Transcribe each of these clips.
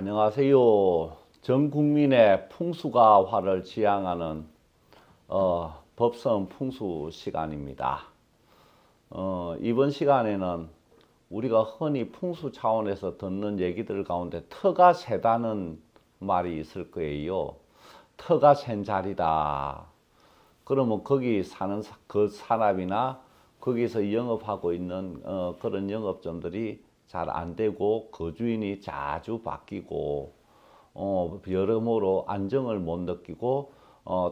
안녕하세요. 전 국민의 풍수가 화를 지향하는 법성 풍수 시간입니다. 이번 시간에는 우리가 흔히 풍수 차원에서 듣는 얘기들 가운데 터가 세다는 말이 있을 거예요. 터가 센 자리다. 그러면 거기 사는 그 사람이나 거기서 영업하고 있는 그런 영업점들이 잘 안 되고 거주인이 자주 바뀌고 여러모로 안정을 못 느끼고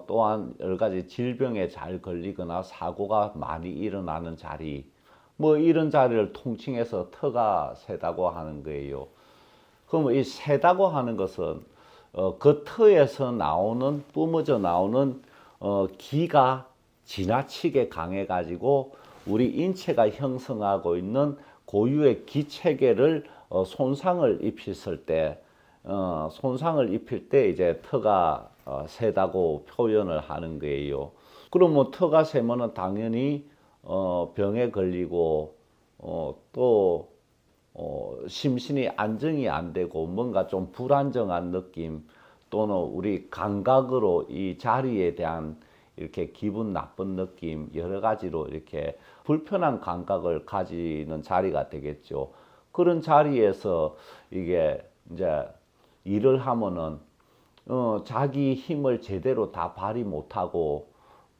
또한 여러 가지 질병에 잘 걸리거나 사고가 많이 일어나는 자리, 뭐 이런 자리를 통칭해서 터가 세다고 하는 거예요. 그러면 이 세다고 하는 것은 그 터에서 나오는 뿜어져 나오는 기가 지나치게 강해 가지고 우리 인체가 형성하고 있는 고유의 기 체계를 손상을 입힐 때 이제 터가 세다고 표현을 하는 거예요. 그러면 터가 세면은 당연히 병에 걸리고 또 심신이 안정이 안 되고 뭔가 좀 불안정한 느낌 또는 우리 감각으로 이 자리에 대한 이렇게 기분 나쁜 느낌 여러 가지로 이렇게 불편한 감각을 가지는 자리가 되겠죠. 그런 자리에서 이게 이제 일을 하면은 자기 힘을 제대로 다 발휘 못하고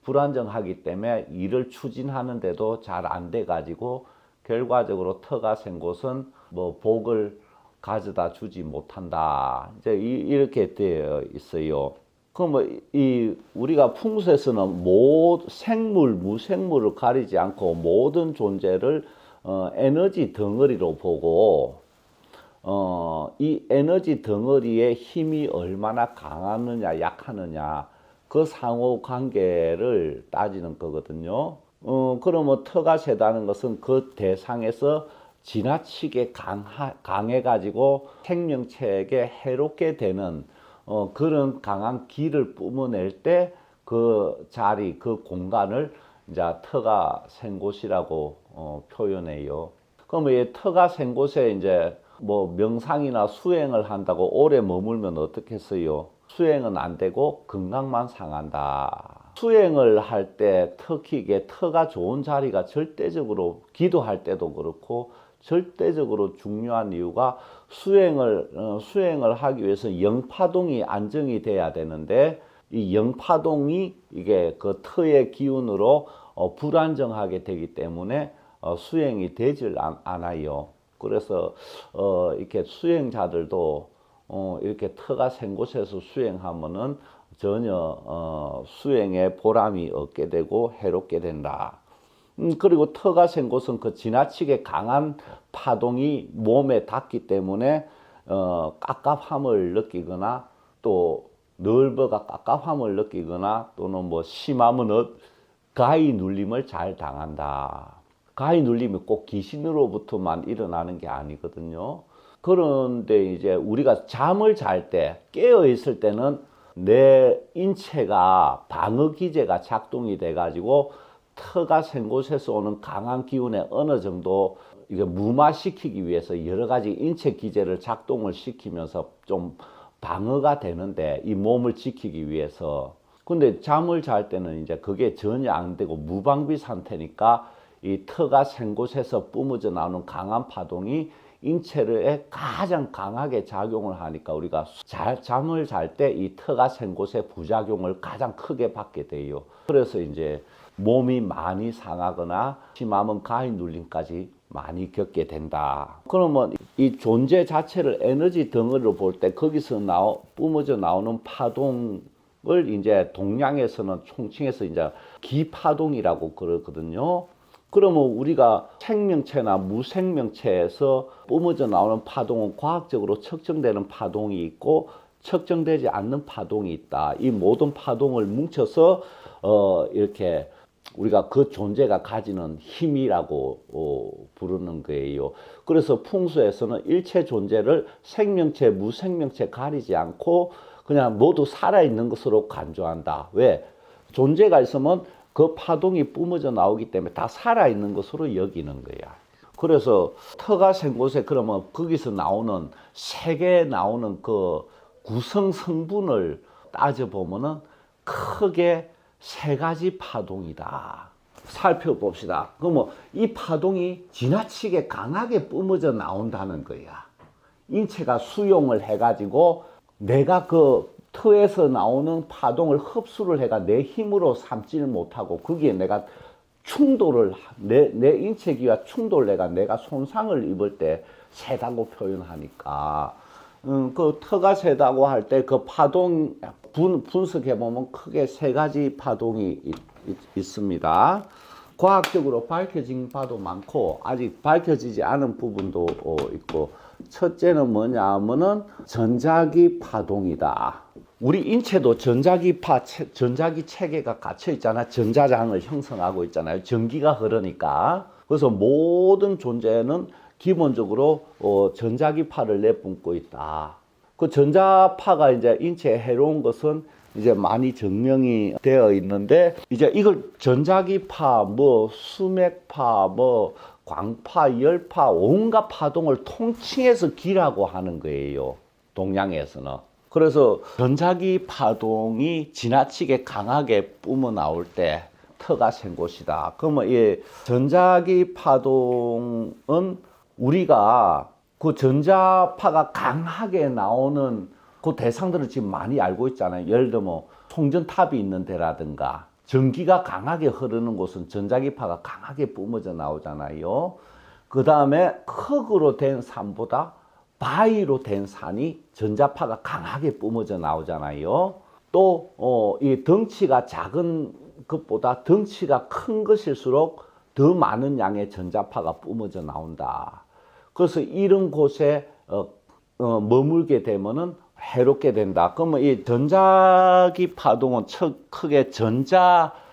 불안정하기 때문에 일을 추진하는데도 잘 안 돼 가지고 결과적으로 터가 센 곳은 뭐 복을 가져다 주지 못한다. 이제 이렇게 되어 있어요. 그럼 이 우리가 풍수에서는 생물, 무생물을 가리지 않고 모든 존재를 에너지 덩어리로 보고 이 에너지 덩어리의 힘이 얼마나 강하느냐 약하느냐 그 상호 관계를 따지는 거거든요. 그러면 터가 세다는 것은 그 대상에서 지나치게 강해가지고 생명체에게 해롭게 되는 그런 강한 기를 뿜어낼 때 그 자리, 그 공간을 이제 터가 센 곳이라고 표현해요. 그러면 이 터가 센 곳에 이제 뭐 명상이나 수행을 한다고 오래 머물면 어떻겠어요? 수행은 안 되고 건강만 상한다. 수행을 할 때 특히 이게 터가 좋은 자리가 절대적으로 기도할 때도 그렇고 절대적으로 중요한 이유가 수행을 하기 위해서 영파동이 안정이 돼야 되는데 이 영파동이 이게 그 터의 기운으로 불안정하게 되기 때문에 수행이 되질 않아요. 그래서 이렇게 수행자들도 이렇게 터가 센 곳에서 수행하면은 전혀 수행에 보람이 없게 되고 해롭게 된다. 그리고 터가 센 곳은 그 지나치게 강한 파동이 몸에 닿기 때문에 깝깝함을 느끼거나 또 넓어가 깝깝함을 느끼거나 또는 뭐 심하면 가히 눌림을 잘 당한다. 가히 눌림이 꼭 귀신으로부터만 일어나는 게 아니거든요. 그런데 이제 우리가 잠을 잘 때 깨어 있을 때는 내 인체가 방어 기제가 작동이 돼 가지고 터가 센 곳에서 오는 강한 기운에 어느 정도 이게 무마시키기 위해서 여러 가지 인체 기제를 작동을 시키면서 좀 방어가 되는데 이 몸을 지키기 위해서. 근데 잠을 잘 때는 이제 그게 전혀 안 되고 무방비 상태니까 이 터가 센 곳에서 뿜어져 나오는 강한 파동이 인체에 가장 강하게 작용을 하니까 우리가 잠을 잘 때 이 터가 센 곳의 부작용을 가장 크게 받게 돼요. 그래서 이제 몸이 많이 상하거나 심하면 가히 눌림까지 많이 겪게 된다. 그러면 이 존재 자체를 에너지 덩어리로 볼 때 거기서 뿜어져 나오는 파동을 이제 동양에서는 총칭해서 이제 기파동이라고 그러거든요. 그러면 우리가 생명체나 무생명체에서 뿜어져 나오는 파동은 과학적으로 측정되는 파동이 있고 측정되지 않는 파동이 있다. 이 모든 파동을 뭉쳐서 이렇게 우리가 그 존재가 가지는 힘이라고 부르는 거예요. 그래서 풍수에서는 일체 존재를 생명체, 무생명체 가리지 않고 그냥 모두 살아있는 것으로 간주한다. 왜? 존재가 있으면 그 파동이 뿜어져 나오기 때문에 다 살아있는 것으로 여기는 거야. 그래서 터가 센 곳에 그러면 거기서 나오는 색에 나오는 그 구성 성분을 따져보면은 크게 세 가지 파동이다. 살펴봅시다. 그러면 이 파동이 지나치게 강하게 뿜어져 나온다는 거야. 인체가 수용을 해가지고 내가 그 터에서 나오는 파동을 흡수를 해가 내 힘으로 삼지를 못하고 거기에 내가 충돌을 내 인체기와 충돌을 해가 내가 손상을 입을 때 세다고 표현하니까 그 터가 세다고 할 때 그 파동 분석해 보면 크게 세 가지 파동이 있습니다. 과학적으로 밝혀진 바도 많고 아직 밝혀지지 않은 부분도 있고, 첫째는 뭐냐 하면은 전자기 파동이다. 우리 인체도 전자기 체계가 갇혀 있잖아. 전자장을 형성하고 있잖아요. 전기가 흐르니까. 그래서 모든 존재는 기본적으로 전자기파를 내뿜고 있다. 그 전자파가 이제 인체에 해로운 것은 이제 많이 증명이 되어 있는데, 이제 이걸 전자기파, 뭐 수맥파, 뭐 광파, 열파, 온갖 파동을 통칭해서 기라고 하는 거예요. 동양에서는. 그래서 전자기 파동이 지나치게 강하게 뿜어 나올 때 터가 센 곳이다. 그러면 이 전자기 파동은 우리가 그 전자파가 강하게 나오는 그 대상들을 지금 많이 알고 있잖아요. 예를 들면 송전탑이 있는 데라든가 전기가 강하게 흐르는 곳은 전자기파가 강하게 뿜어져 나오잖아요. 그 다음에 흙으로 된 산보다 바위로 된 산이 전자파가 강하게 뿜어져 나오잖아요. 또 이 덩치가 작은 것보다 덩치가 큰 것일수록 더 많은 양의 전자파가 뿜어져 나온다. 그래서 이런 곳에 머물게 되면은 해롭게 된다. 그러면 이 전자기 파동은 크게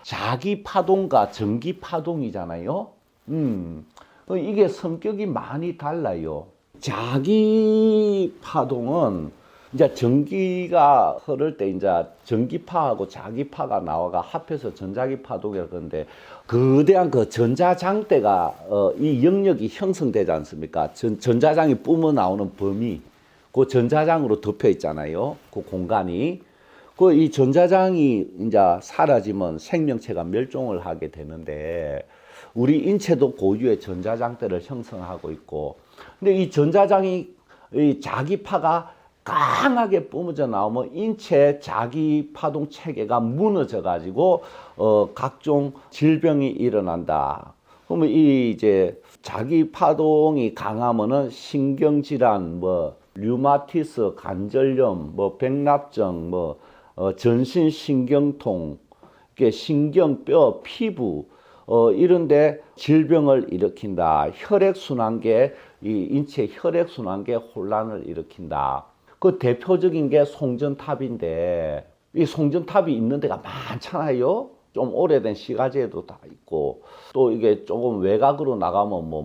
자기 파동과 전기 파동이잖아요. 이게 성격이 많이 달라요. 자기 파동은 이제 전기가 흐를 때 이제 전기파하고 자기파가 나와가 합해서 전자기 파동이라고 그러는데, 거대한 그 전자장대가 이 영역이 형성되지 않습니까? 전자장이 뿜어 나오는 범위, 그 전자장으로 덮여 있잖아요. 그 공간이. 그 이 전자장이 이제 사라지면 생명체가 멸종을 하게 되는데, 우리 인체도 고유의 전자장대를 형성하고 있고, 근데 이 전자장이 이 자기파가 강하게 뿜어져 나오면 인체 자기 파동 체계가 무너져 가지고 각종 질병이 일어난다. 그러면 이 이제 자기 파동이 강하면은 신경질환, 뭐 류마티스, 관절염, 뭐 백납증, 뭐 전신 신경통, 신경, 뼈, 피부 이런데 질병을 일으킨다. 혈액순환계, 이 인체 혈액순환계 혼란을 일으킨다. 그 대표적인 게 송전탑인데, 이 송전탑이 있는 데가 많잖아요. 좀 오래된 시가지에도 다 있고, 또 이게 조금 외곽으로 나가면 뭐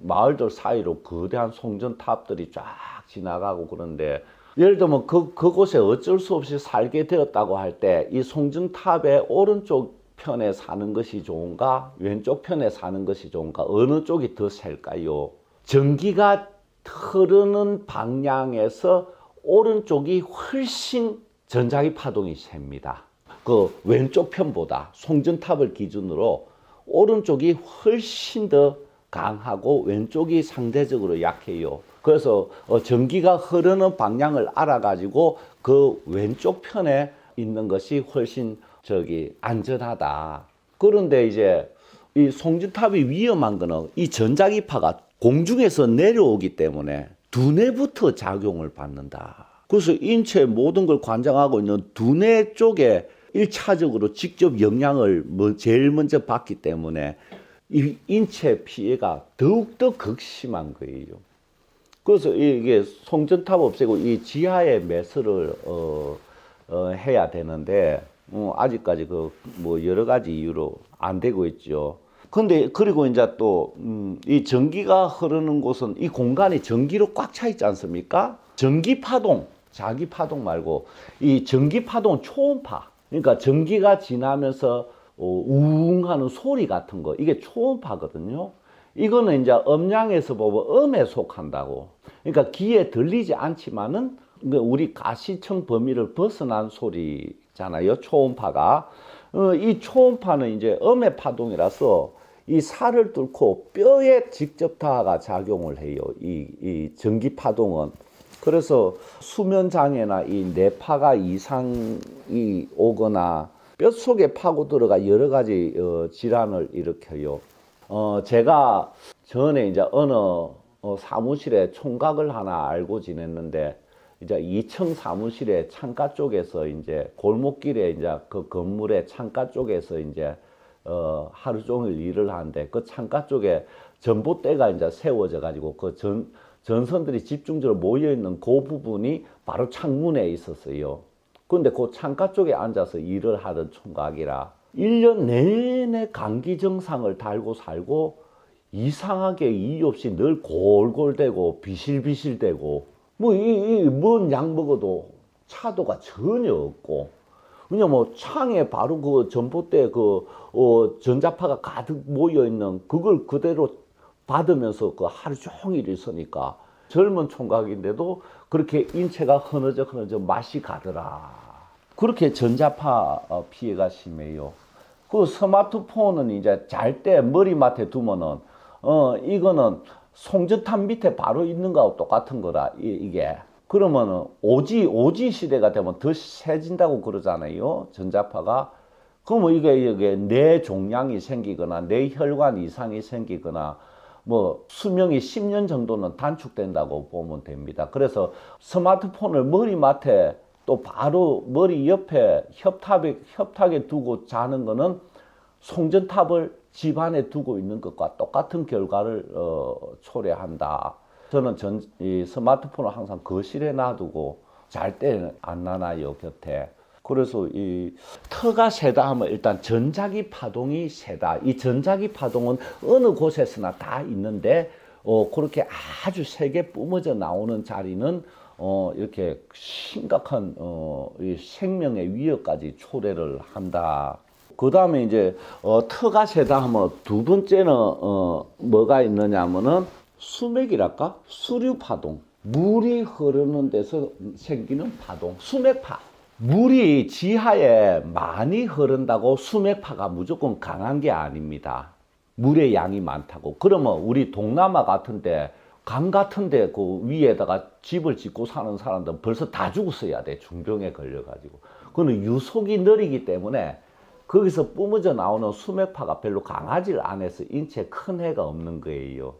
마을들 사이로 거대한 송전탑들이 쫙 지나가고 그런데, 예를 들면 그곳에 어쩔 수 없이 살게 되었다고 할 때 이 송전탑의 오른쪽 편에 사는 것이 좋은가, 왼쪽 편에 사는 것이 좋은가, 어느 쪽이 더 셀까요? 전기가 흐르는 방향에서 오른쪽이 훨씬 전자기 파동이 셉니다. 그 왼쪽 편보다 송전탑을 기준으로 오른쪽이 훨씬 더 강하고 왼쪽이 상대적으로 약해요. 그래서 전기가 흐르는 방향을 알아가지고 그 왼쪽 편에 있는 것이 훨씬 안전하다. 그런데 이제 이 송전탑이 위험한 거는 이 전자기파가 공중에서 내려오기 때문에 두뇌부터 작용을 받는다. 그래서 인체 모든 걸 관장하고 있는 두뇌 쪽에 1차적으로 직접 영향을 제일 먼저 받기 때문에 이 인체 피해가 더욱더 극심한 거예요. 그래서 이게 송전탑 없애고 이 지하에 매설을 해야 되는데 아직까지 뭐 여러 가지 이유로 안 되고 있죠. 근데 그리고 이제 또 이 전기가 흐르는 곳은 이 공간이 전기로 꽉 차 있지 않습니까? 전기 파동, 자기 파동 말고 이 전기 파동 초음파. 그러니까 전기가 지나면서 우웅 하는 소리 같은 거, 이게 초음파거든요. 이거는 이제 음양에서 보면 음에 속한다고. 그러니까 귀에 들리지 않지만은 우리 가시청 범위를 벗어난 소리잖아요. 초음파가. 이 초음파는 이제 음의 파동이라서 이 살을 뚫고 뼈에 직접 닿아가 작용을 해요. 이 전기 파동은. 그래서 수면 장애나 이 뇌파가 이상이 오거나 뼛속에 파고 들어가 여러 가지 질환을 일으켜요. 제가 전에 이제 어느 사무실에 총각을 하나 알고 지냈는데, 이제 2층 사무실에 창가 쪽에서 이제 골목길에 이제 그 건물의 창가 쪽에서 이제 하루 종일 일을 하는데, 그 창가 쪽에 전봇대가 이제 세워져 가지고 그 전선들이 집중적으로 모여 있는 그 부분이 바로 창문에 있었어요. 근데 그 창가 쪽에 앉아서 일을 하던 총각이라 1년 내내 감기 증상을 달고 살고, 이상하게 이유 없이 늘 골골대고 비실비실대고, 뭔 약 먹어도 차도가 전혀 없고. 그냥 뭐 창에 바로 그 전봇대 전자파가 가득 모여 있는 그걸 그대로 받으면서 그 하루 종일 있으니까 젊은 총각인데도 그렇게 인체가 흐느적 맛이 가더라. 그렇게 전자파 피해가 심해요. 그 스마트폰은 이제 잘 때 머리맡에 두면은 이거는 송전탑 밑에 바로 있는 거하고 똑같은 거라 이게. 그러면은 오지 시대가 되면 더 세진다고 그러잖아요. 전자파가. 그러면 이게 뇌 종양이 생기거나 뇌혈관 이상이 생기거나 뭐 수명이 10년 정도는 단축된다고 보면 됩니다. 그래서 스마트폰을 머리맡에 또 바로 머리 옆에 협탁에 두고 자는 거는 송전탑을 집안에 두고 있는 것과 똑같은 결과를 초래한다. 저는 이 스마트폰을 항상 거실에 놔두고 잘 때는 안 놔놔요, 곁에. 그래서 이 터가 세다 하면 일단 전자기 파동이 세다. 이 전자기 파동은 어느 곳에서나 다 있는데 그렇게 아주 세게 뿜어져 나오는 자리는 이렇게 심각한 이 생명의 위협까지 초래를 한다. 그 다음에 이제 터가 세다 하면 두 번째는 뭐가 있느냐 하면은 수맥이랄까? 수류 파동. 물이 흐르는 데서 생기는 파동, 수맥파. 물이 지하에 많이 흐른다고 수맥파가 무조건 강한 게 아닙니다. 물의 양이 많다고. 그러면 우리 동남아 같은데, 강 같은데 그 위에다가 집을 짓고 사는 사람들은 벌써 다 죽었어야 돼. 중병에 걸려가지고. 그거는 유속이 느리기 때문에 거기서 뿜어져 나오는 수맥파가 별로 강하지 않아서 인체에 큰 해가 없는 거예요.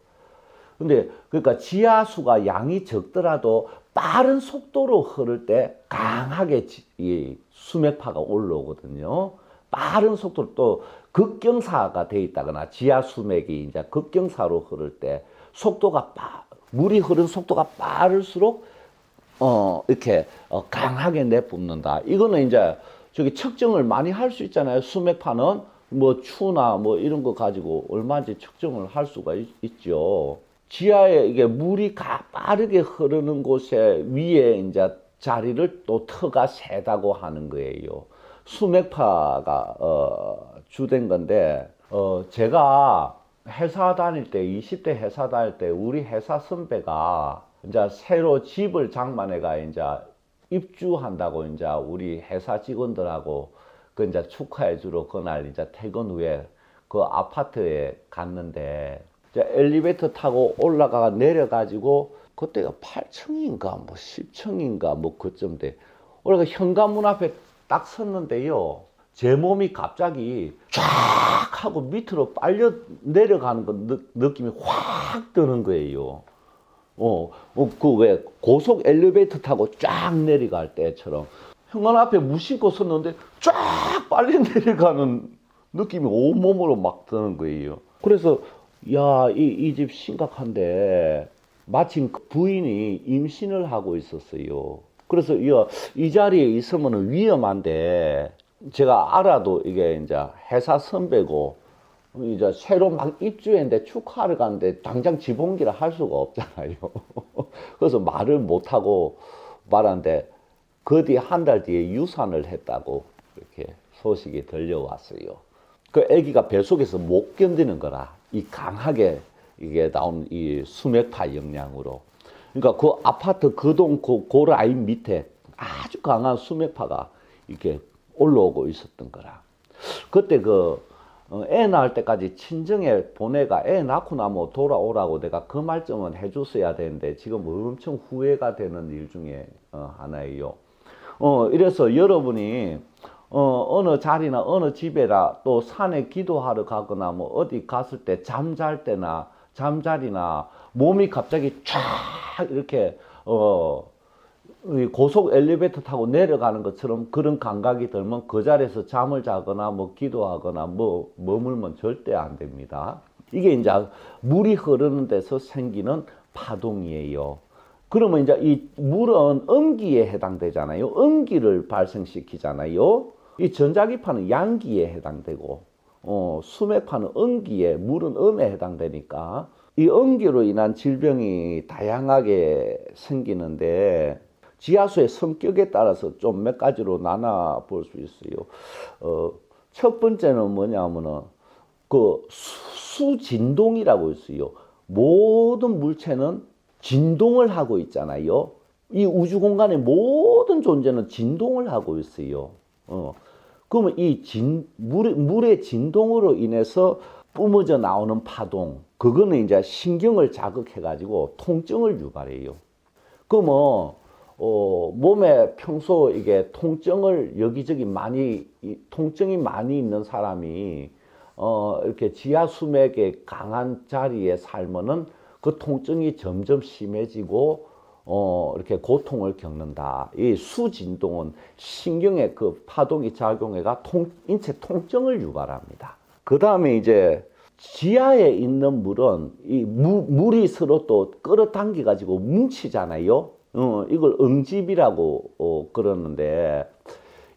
근데 그러니까 지하수가 양이 적더라도 빠른 속도로 흐를 때 강하게 이 수맥파가 올라오거든요. 빠른 속도로 또 급경사가 돼 있다거나 지하수맥이 이제 급경사로 흐를 때 속도가 물이 흐르는 속도가 빠를수록 이렇게 강하게 내뿜는다. 이거는 이제 저기 측정을 많이 할 수 있잖아요. 수맥파는 뭐 추나 뭐 이런 거 가지고 얼마인지 측정을 할 수가 있죠. 지하에 이게 물이 빠르게 흐르는 곳에 위에 이제 자리를 또 터가 세다고 하는 거예요. 수맥파가 주된 건데 제가 회사 다닐 때 20대 회사 다닐 때 우리 회사 선배가 이제 새로 집을 장만해가 이제 입주한다고 이제 우리 회사 직원들하고 그 이제 축하해 주러 그날 이제 퇴근 후에 그 아파트에 갔는데 엘리베이터 타고 올라가 내려가지고 그때가 8층인가 뭐 10층인가 뭐 그쯤 돼. 올라가 현관문 앞에 딱 섰는데요. 제 몸이 갑자기 쫙 하고 밑으로 빨려 내려가는 거 느낌이 확 드는 거예요. 그 왜 고속 엘리베이터 타고 쫙 내려갈 때처럼 현관 앞에 무심코 섰는데 쫙 빨리 내려가는 느낌이 온몸으로 막 드는 거예요. 그래서 야, 이 집 심각한데 마침 그 부인이 임신을 하고 있었어요. 그래서 이 자리에 있으면 위험한데 제가 알아도 이게 이제 회사 선배고 이제 새로 막 입주했는데 축하를 가는데 당장 지붕기를 할 수가 없잖아요. 그래서 말을 못하고 말하는데 그 뒤에 한 달 뒤에 유산을 했다고 이렇게 소식이 들려왔어요. 그 아기가 뱃속에서 못 견디는 거라 이 강하게 이게 나온 이 수맥파 영향으로. 그러니까 그 아파트 그 동 그 라인 밑에 아주 강한 수맥파가 이렇게 올라오고 있었던 거라. 그때 애 낳을 때까지 친정에 보내가 애 낳고 나면 돌아오라고 내가 그 말씀은 해줬어야 되는데 지금 엄청 후회가 되는 일 중에 하나예요. 이래서 여러분이 어느 자리나 어느 집에라 또 산에 기도하러 가거나 뭐 어디 갔을 때 잠잘 때나 잠자리나 몸이 갑자기 쫙 이렇게 고속 엘리베이터 타고 내려가는 것처럼 그런 감각이 들면 그 자리에서 잠을 자거나 뭐 기도하거나 뭐 머물면 절대 안 됩니다. 이게 이제 물이 흐르는 데서 생기는 파동이에요. 그러면 이제 이 물은 음기에 해당되잖아요. 음기를 발생시키잖아요. 이 전자기파는 양기에 해당되고 수맥파는 음기에, 물은 음에 해당되니까 이 음기로 인한 질병이 다양하게 생기는데 지하수의 성격에 따라서 좀 몇 가지로 나눠 볼 수 있어요. 첫 번째는 뭐냐면은 그 수진동이라고 있어요. 모든 물체는 진동을 하고 있잖아요. 이 우주 공간의 모든 존재는 진동을 하고 있어요. 그러면 이 물의 진동으로 인해서 뿜어져 나오는 파동, 그거는 이제 신경을 자극해가지고 통증을 유발해요. 그러면 몸에 평소 이게 통증을 여기저기 통증이 많이 있는 사람이 이렇게 지하 수맥의 강한 자리에 살면은 그 통증이 점점 심해지고 이렇게 고통을 겪는다. 이 수진동은 신경의 그 파동이 작용해가 인체 통증을 유발합니다. 그 다음에 이제 지하에 있는 물은 이 물이 서로 또 끌어당겨 가지고 뭉치잖아요. 이걸 응집이라고 그러는데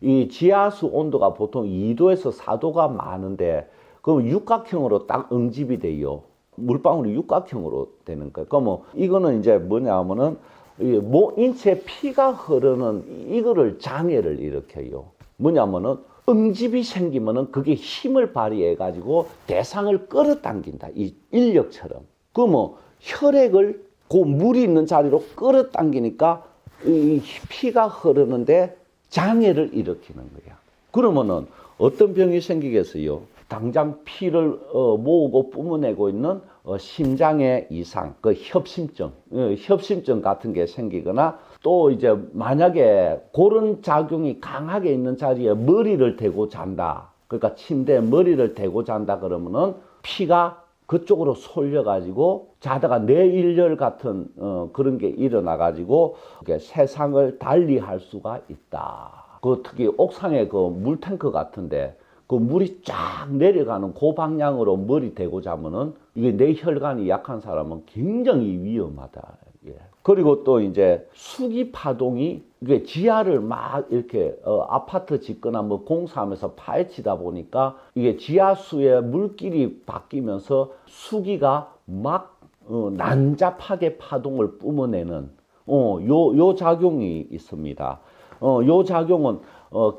이 지하수 온도가 보통 2도에서 4도가 많은데 그럼 육각형으로 딱 응집이 돼요. 물방울이 육각형으로 되는 거예요. 그러면 이거는 이제 뭐냐면은 인체 피가 흐르는 이거를 장애를 일으켜요. 뭐냐면은 응집이 생기면은 그게 힘을 발휘해 가지고 대상을 끌어당긴다. 이 인력처럼. 그러면 혈액을 그 물이 있는 자리로 끌어당기니까 이 피가 흐르는데 장애를 일으키는 거야. 그러면은 어떤 병이 생기겠어요? 당장 피를 모으고 뿜어내고 있는 심장의 이상, 그 협심증 같은 게 생기거나 또 이제 만약에 그런 작용이 강하게 있는 자리에 머리를 대고 잔다. 그러니까 침대에 머리를 대고 잔다 그러면은 피가 그쪽으로 쏠려가지고 자다가 뇌일열 같은 그런 게 일어나가지고 세상을 달리할 수가 있다. 그 특히 옥상에 그 물탱크 같은데 그 물이 쫙 내려가는 그 방향으로 머리 대고 자면은 이게 뇌혈관이 약한 사람은 굉장히 위험하다. 예. 그리고 또 이제 수기 파동이 이게 지하를 막 이렇게 아파트 짓거나 뭐 공사하면서 파헤치다 보니까 이게 지하수의 물길이 바뀌면서 수기가 막 난잡하게 파동을 뿜어내는 요 작용이 있습니다. 요 작용은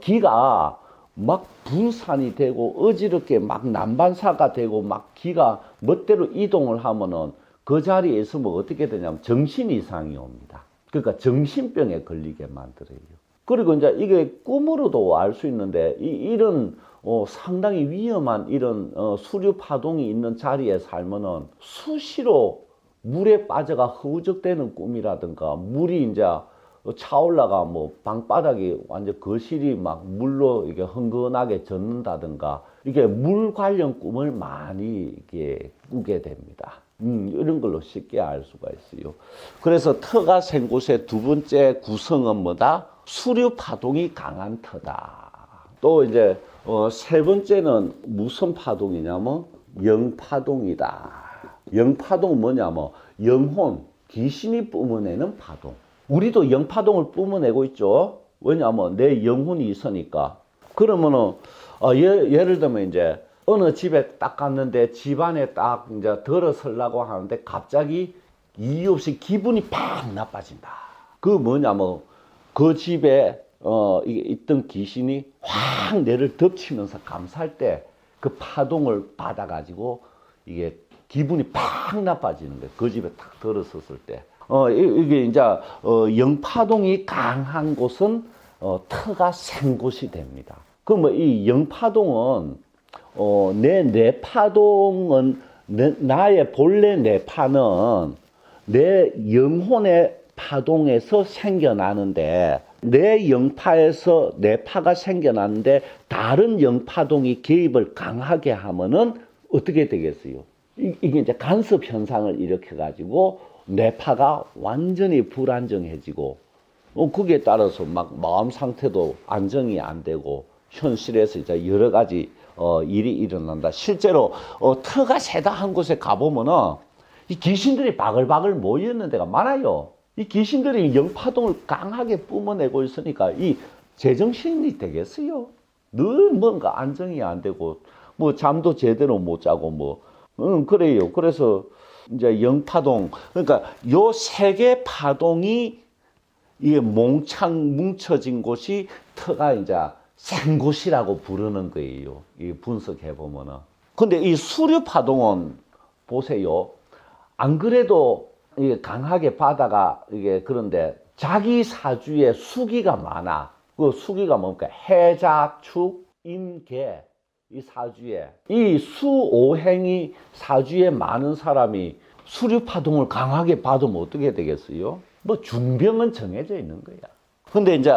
기가 막 분산이 되고 어지럽게 막 난반사가 되고 막 기가 멋대로 이동을 하면은 그 자리에 있으면 어떻게 되냐면 정신 이상이 옵니다. 그러니까 정신병에 걸리게 만들어요. 그리고 이제 이게 꿈으로도 알 수 있는데 이런 상당히 위험한 이런 수류 파동이 있는 자리에 살면은 수시로 물에 빠져가 허우적대는 꿈이라든가 물이 이제 차올라가 뭐 방바닥이 완전 거실이 막 물로 이게 흥건하게 젖는다든가 이게 물 관련 꿈을 많이 이게 꾸게 됩니다. 이런 걸로 쉽게 알 수가 있어요. 그래서 터가 생 곳의 두 번째 구성은 뭐다? 수류 파동이 강한 터다. 또 이제 세 번째는 무슨 파동이냐면 영파동이다. 영파동은 뭐냐면 영혼, 귀신이 뿜어내는 파동. 우리도 영파동을 뿜어내고 있죠. 왜냐하면 내 영혼이 있으니까. 그러면은 예를 들면 이제 어느 집에 딱 갔는데 집안에 딱 이제 들어서려고 하는데 갑자기 이유 없이 기분이 팍 나빠진다. 그 뭐냐면 그 집에 이게 있던 귀신이 확 내를 덮치면서 감쌀 때 그 파동을 받아가지고 이게 기분이 팍 나빠지는 거예요. 그 집에 딱 들어섰을 때. 이게 이제 영파동이 강한 곳은 터가 센 곳이 됩니다. 그럼 이 영파동은 내 뇌파동은 나의 본래 뇌파는 내 영혼의 파동에서 생겨나는데 내 영파에서 뇌파가 생겨나는데 다른 영파동이 개입을 강하게 하면은 어떻게 되겠어요? 이게 이제 간섭 현상을 일으켜 가지고 뇌파가 완전히 불안정해지고 거기에 따라서 막 마음 상태도 안정이 안 되고 현실에서 이제 여러 가지 일이 일어난다. 실제로 터가 세다 한 곳에 가보면은 이 귀신들이 바글바글 모여 있는 데가 많아요. 이 귀신들이 영파동을 강하게 뿜어내고 있으니까 이 제정신이 되겠어요? 늘 뭔가 안정이 안 되고 뭐 잠도 제대로 못 자고 그래요. 그래서 이제 영파동, 그러니까 요 세 개 파동이 이게 몽창 뭉쳐진 곳이 터가 이제 센 곳이라고 부르는 거예요. 이 분석해 보면은. 근데 이 수류 파동은 보세요. 안 그래도 이게 강하게 바다가 이게 그런데 자기 사주에 수기가 많아. 그 수기가 뭡니까? 해자, 축, 임, 개. 이 사주에 이 수오행이 사주에 많은 사람이 수류 파동을 강하게 받으면 어떻게 되겠어요? 뭐 중병은 정해져 있는 거야. 근데 이제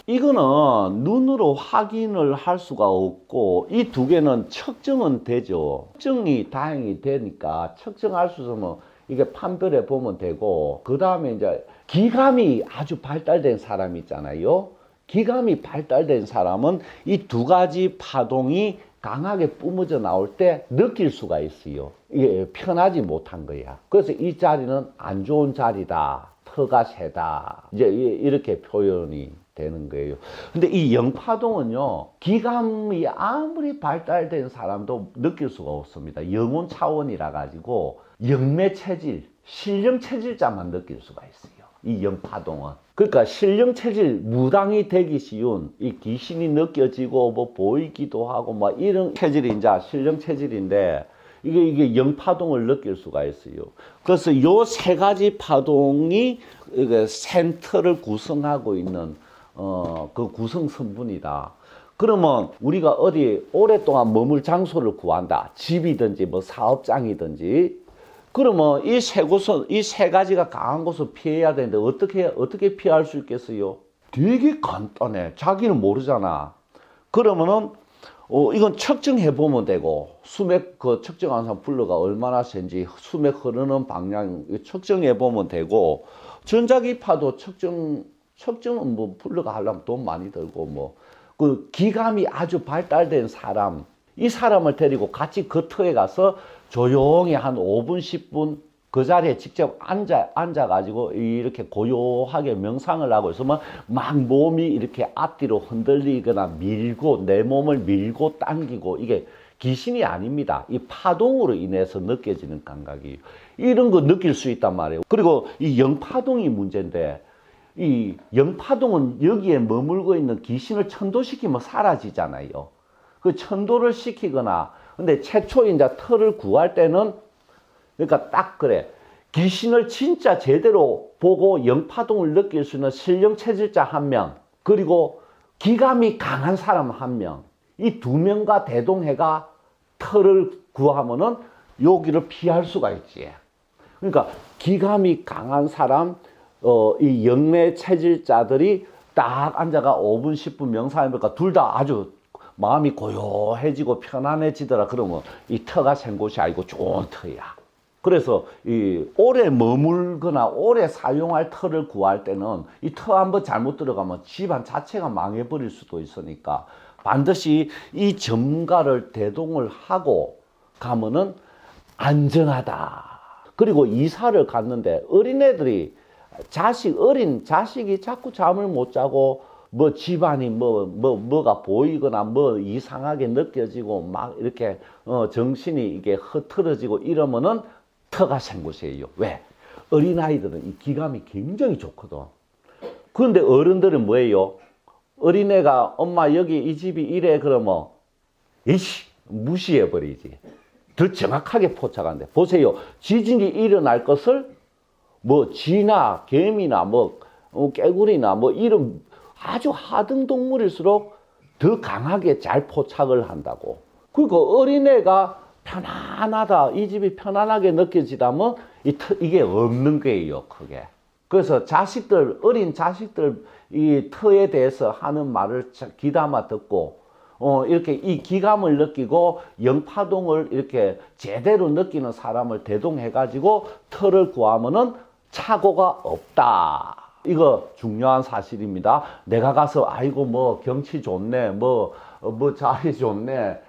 이거는 눈으로 확인을 할 수가 없고 이 두 개는 측정은 되죠. 측정이 다행히 되니까 측정할 수 있으면 이게 판별해 보면 되고 그 다음에 이제 기감이 아주 발달된 사람 있잖아요. 기감이 발달된 사람은 이 두 가지 파동이 강하게 뿜어져 나올 때 느낄 수가 있어요. 이게 편하지 못한 거야. 그래서 이 자리는 안 좋은 자리다. 터가 세다. 이제 이렇게 표현이 되는 거예요. 근데 이 영파동은요, 기감이 아무리 발달된 사람도 느낄 수가 없습니다. 영혼 차원이라 가지고 영매 체질, 신령 체질자만 느낄 수가 있어요. 이 영파동은. 그러니까 신령 체질, 무당이 되기 쉬운 이 귀신이 느껴지고 뭐 보이기도 하고 막 이런 체질이 이제 신령 체질인데 이게 영파동을 느낄 수가 있어요. 그래서 요 세 가지 파동이 센터를 구성하고 있는 그 구성 성분이다. 그러면 우리가 어디 오랫동안 머물 장소를 구한다. 집이든지 뭐 사업장이든지. 그러면 이 세 곳은 이 세 가지가 강한 곳을 피해야 되는데 어떻게 피할 수 있겠어요? 되게 간단해. 자기는 모르잖아. 그러면은 이건 측정해 보면 되고 수맥 그 측정한 사람 불러가 얼마나 센지 수맥 흐르는 방향 측정해 보면 되고 전자기파도 측정은 뭐 불러가 하려면 돈 많이 들고 뭐 그 기감이 아주 발달된 사람 이 사람을 데리고 같이 그 터에 가서 조용히 한 5분 10분 그 자리에 직접 앉아가지고 이렇게 고요하게 명상을 하고 있으면 막 몸이 이렇게 앞뒤로 흔들리거나 밀고 내 몸을 밀고 당기고 이게 귀신이 아닙니다. 이 파동으로 인해서 느껴지는 감각이에요. 이런 거 느낄 수 있단 말이에요. 그리고 이 영파동이 문제인데 이 영파동은 여기에 머물고 있는 귀신을 천도시키면 사라지잖아요. 그 천도를 시키거나 근데 최초 이제 터를 구할 때는 그러니까 딱 그래. 귀신을 진짜 제대로 보고 영파동을 느낄 수 있는 신령 체질자 한 명, 그리고 기감이 강한 사람 한 명, 이 두 명과 대동해가 터를 구하면은 여기를 피할 수가 있지. 그러니까 기감이 강한 사람, 이 영매 체질자들이 딱 앉아가 5분, 10분 명상해보니까 둘 다 아주 마음이 고요해지고 편안해지더라. 그러면 이 터가 센 곳이 아니고 좋은 터야. 그래서 이 오래 머물거나 오래 사용할 터를 구할 때는 이 터 한번 잘못 들어가면 집안 자체가 망해버릴 수도 있으니까 반드시 이 전문가를 대동을 하고 가면은 안전하다. 그리고 이사를 갔는데 어린애들이 어린 자식이 자꾸 잠을 못 자고 뭐 집안이 뭐가 보이거나 뭐 이상하게 느껴지고 막 이렇게 정신이 이게 흐트러지고 이러면은 터가 센 곳이에요. 왜? 어린아이들은 이 기감이 굉장히 좋거든. 그런데 어른들은 뭐예요? 어린애가 엄마 여기 이 집이 이래 그러면 이씨 무시해버리지. 더 정확하게 포착한대. 보세요. 지진이 일어날 것을 뭐 쥐나 개미나 뭐 깨구리나 뭐 이런 아주 하등 동물일수록 더 강하게 잘 포착을 한다고. 그리고 어린애가 편안하다, 이 집이 편안하게 느껴지다면 이게 없는 거예요, 그게. 그래서 자식들, 어린 자식들 이 터에 대해서 하는 말을 귀담아 듣고 이렇게 이 기감을 느끼고 영파동을 이렇게 제대로 느끼는 사람을 대동해가지고 터를 구하면은 착오가 없다. 이거 중요한 사실입니다. 내가 가서 아이고 뭐 경치 좋네, 뭐 자리 좋네,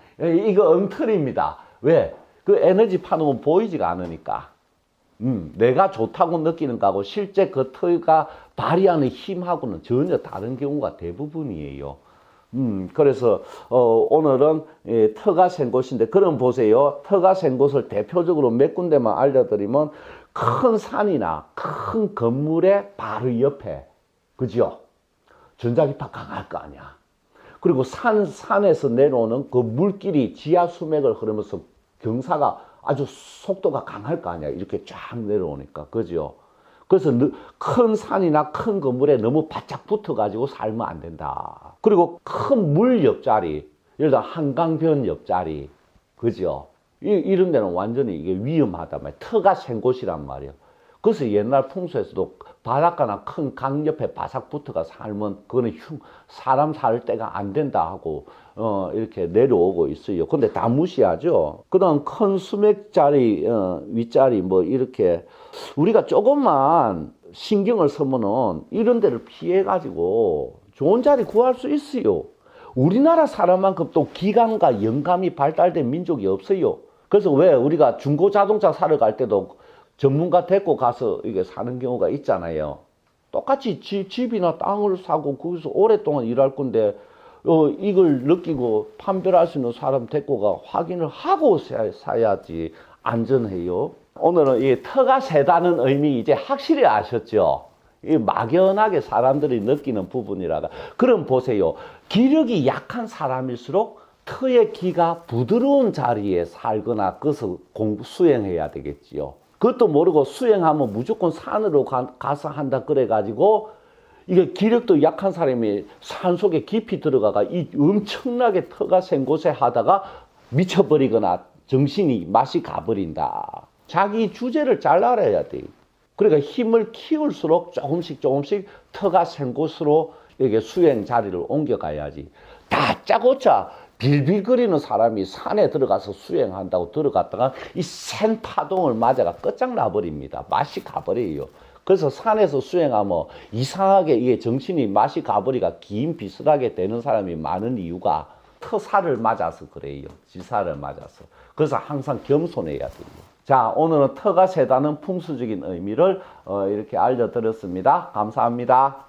이거 엉터리입니다. 왜? 그 에너지 파동은 보이지가 않으니까. 내가 좋다고 느끼는 거하고 실제 그 터가 발휘하는 힘하고는 전혀 다른 경우가 대부분이에요. 그래서 오늘은 터가 센 곳인데, 그럼 보세요. 터가 센 곳을 대표적으로 몇 군데만 알려드리면, 큰 산이나 큰 건물의 바로 옆에, 그죠? 전자기파 강할 거 아니야. 그리고 산에서 내려오는 그 물길이 지하 수맥을 흐르면서 경사가 아주 속도가 강할 거 아니야. 이렇게 쫙 내려오니까. 그죠? 그래서 큰 산이나 큰 건물에 너무 바짝 붙어가지고 살면 안 된다. 그리고 큰 물 옆자리, 예를 들어 한강변 옆자리, 그죠? 이런 데는 완전히 이게 위험하단 말이야. 터가 센 곳이란 말이야. 그래서 옛날 풍수에서도 바닷가나 큰 강 옆에 바삭 붙어가 살면 그거는 사람 살 때가 안 된다 하고 이렇게 내려오고 있어요. 근데 다 무시하죠. 그다음 큰 수맥자리 윗자리 뭐 이렇게 우리가 조금만 신경을 쓰면은 이런 데를 피해 가지고 좋은 자리 구할 수 있어요. 우리나라 사람만큼 또 기감과 영감이 발달된 민족이 없어요. 그래서 왜 우리가 중고 자동차 사러 갈 때도 전문가 데리고 가서 이게 사는 경우가 있잖아요. 똑같이 집이나 땅을 사고 거기서 오랫동안 일할 건데 이걸 느끼고 판별할 수 있는 사람 데리고 가 확인을 하고 사야지 안전해요. 오늘은 이 터가 세다는 의미 이제 확실히 아셨죠? 이 막연하게 사람들이 느끼는 부분이라가. 그럼 보세요. 기력이 약한 사람일수록 터의 기가 부드러운 자리에 살거나 그것을 수행해야 되겠지요. 그것도 모르고 수행하면 무조건 산으로 가서 한다 그래가지고 이게 기력도 약한 사람이 산 속에 깊이 들어가가 이 엄청나게 터가 센 곳에 하다가 미쳐버리거나 정신이 맛이 가버린다. 자기 주제를 잘 알아야 돼. 그러니까 힘을 키울수록 조금씩 터가 센 곳으로 이게 수행 자리를 옮겨가야지. 다짜고짜 빌빌거리는 사람이 산에 들어가서 수행한다고 들어갔다가 이 센 파동을 맞아가 끝장나 버립니다. 맛이 가버려요. 그래서 산에서 수행하면 이상하게 이게 정신이 맛이 가버리가 기인 비슷하게 되는 사람이 많은 이유가 터살을 맞아서 그래요. 지살을 맞아서. 그래서 항상 겸손해야 돼요. 자, 오늘은 터가 세다는 풍수적인 의미를 이렇게 알려드렸습니다. 감사합니다.